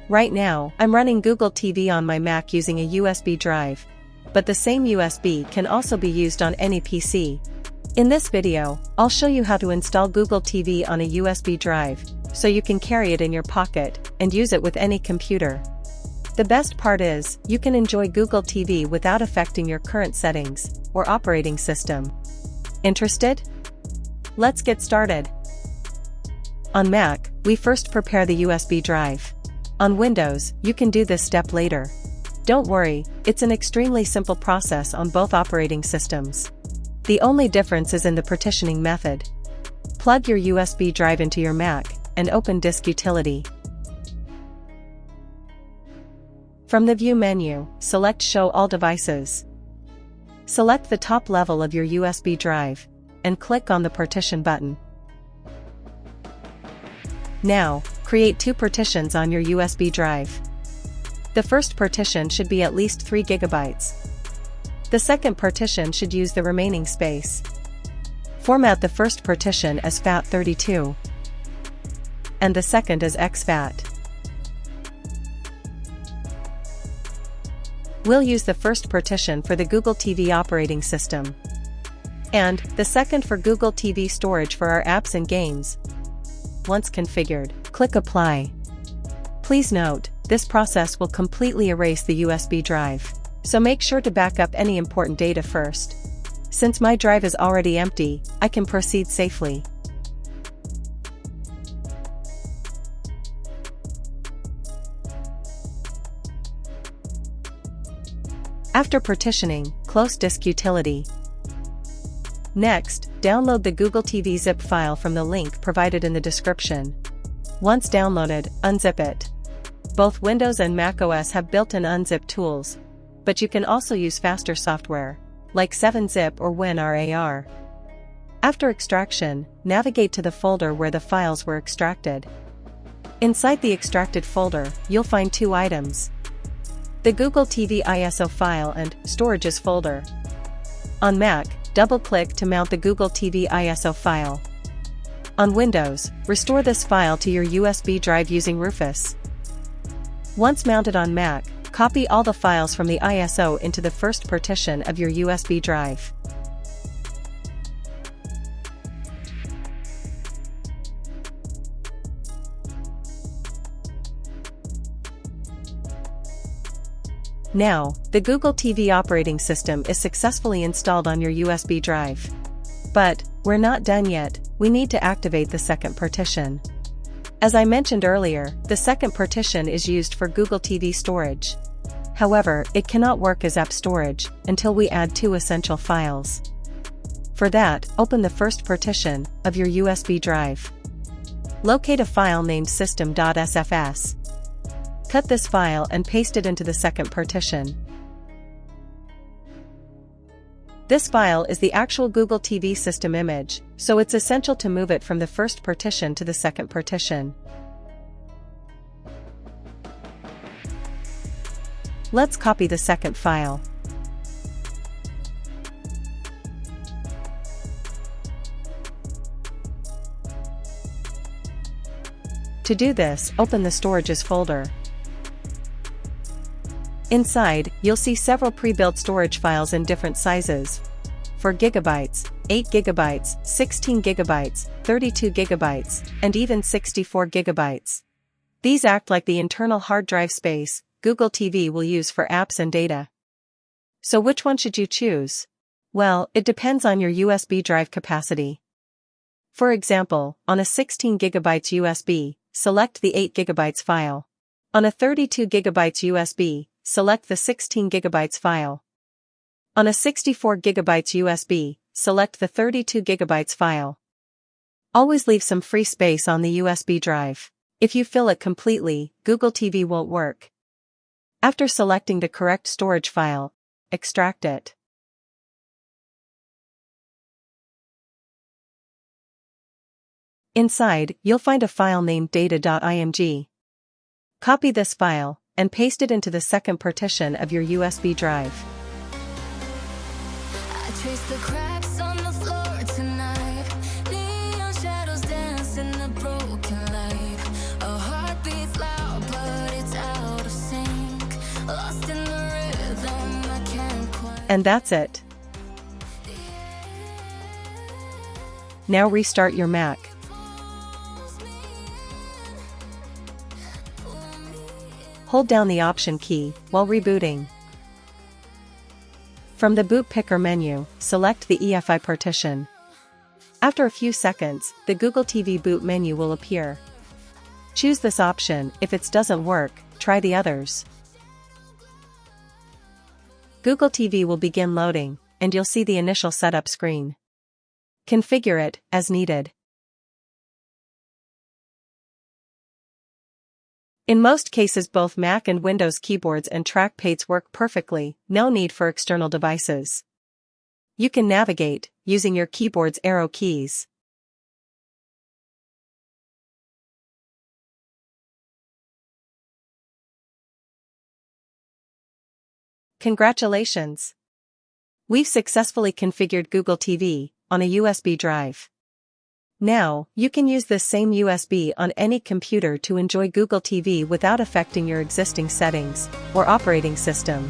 Right now, I'm running Google TV on my Mac using a USB drive, but the same USB can also be used on any PC. In this video, I'll show you how to install Google TV on a USB drive, so you can carry it in your pocket and use it with any computer. The best part is, you can enjoy Google TV without affecting your current settings or operating system. Interested? Let's get started. On Mac, we first prepare the USB drive. On Windows, you can do this step later. Don't worry, it's an extremely simple process on both operating systems. The only difference is in the partitioning method. Plug your USB drive into your Mac and open Disk Utility. From the View menu, select Show All Devices. Select the top level of your USB drive and click on the Partition button. Now, create two partitions on your USB drive. The first partition should be at least 3 GB. The second partition should use the remaining space. Format the first partition as FAT32 and the second as exFAT. We'll use the first partition for the Google TV operating system, and the second for Google TV storage for our apps and games. Once configured, click Apply. Please note, this process will completely erase the USB drive, so make sure to back up any important data first. Since my drive is already empty, I can proceed safely. After partitioning, close Disk Utility. Next, download the Google TV zip file from the link provided in the description. Once downloaded, unzip it. Both Windows and macOS have built-in unzip tools, but you can also use faster software, like 7-zip or WinRAR. After extraction, navigate to the folder where the files were extracted. Inside the extracted folder, you'll find two items: the Google TV ISO file and Storages folder. On Mac, double-click to mount the Google TV ISO file. On Windows, restore this file to your USB drive using Rufus. Once mounted on Mac, copy all the files from the ISO into the first partition of your USB drive. Now, the Google TV operating system is successfully installed on your USB drive. But, we're not done yet, we need to activate the second partition. As I mentioned earlier, the second partition is used for Google TV storage. However, it cannot work as app storage until we add two essential files. For that, open the first partition of your USB drive. Locate a file named system.sfs. Cut this file and paste it into the second partition. This file is the actual Google TV system image, so it's essential to move it from the first partition to the second partition. Let's copy the second file. To do this, open the Storages folder. Inside, you'll see several pre-built storage files in different sizes: 4 GB, 8 GB, 16 GB, 32 GB, and even 64 GB. These act like the internal hard drive space Google TV will use for apps and data. So which one should you choose? Well, it depends on your USB drive capacity. For example, on a 16 GB USB, select the 8 GB file. On a 32 GB USB, select the 16 GB file. On a 64 GB USB, select the 32 GB file. Always leave some free space on the USB drive. If you fill it completely, Google TV won't work. After selecting the correct storage file, extract it. Inside, you'll find a file named data.img. Copy this file and paste it into the second partition of your USB drive. I trace the cracks on the floor tonight. Neon shadows dance in the broken light. A heart beats loud, but it's And that's it. Now restart your Mac. Hold down the Option key while rebooting. From the Boot Picker menu, select the EFI partition. After a few seconds, the Google TV boot menu will appear. Choose this option. If it doesn't work, try the others. Google TV will begin loading, and you'll see the initial setup screen. Configure it as needed. In most cases, both Mac and Windows keyboards and trackpads work perfectly, no need for external devices. You can navigate using your keyboard's arrow keys. Congratulations! We've successfully configured Google TV on a USB drive. Now, you can use this same USB on any computer to enjoy Google TV without affecting your existing settings or operating system.